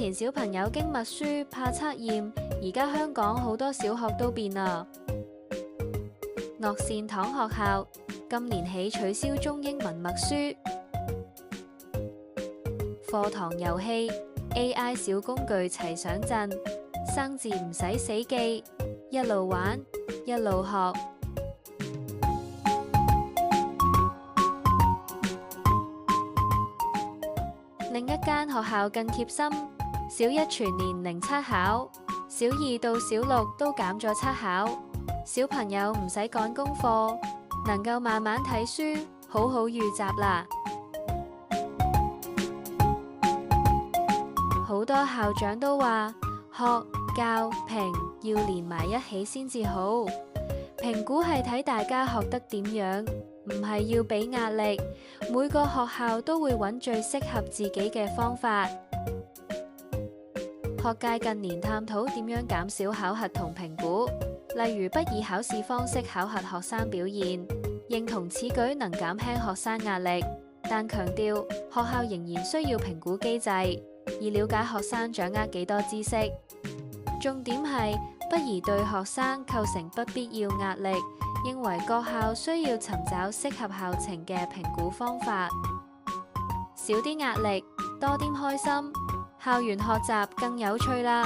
前小朋友驚默書怕測驗，而家香港好多小學都變啦。樂善堂學校今年起取消中英文默書，課堂遊戲 AI 小工具齊上陣，生字唔使死記，一路玩一路學。另一間學校更貼心，小一全年零測考，小二到小六都減咗測考，小朋友唔使趕功課，能夠慢慢睇書，好好預習啦。好多校長都話學教評要連埋一起先至好，評估係睇大家學得點樣，唔係要俾壓力。每個學校都會揾最適合自己嘅方法。學界近年探討點樣減少考核同評估，例如不以考試方式考核學生表現，認同此舉能減輕學生壓力，但強調學校仍然需要評估機制，以了解學生掌握幾多知識。重點係不宜對學生構成不必要壓力，認為各校需要尋找適合校情嘅評估方法，少啲壓力，多啲開心，校園學習更有趣啦。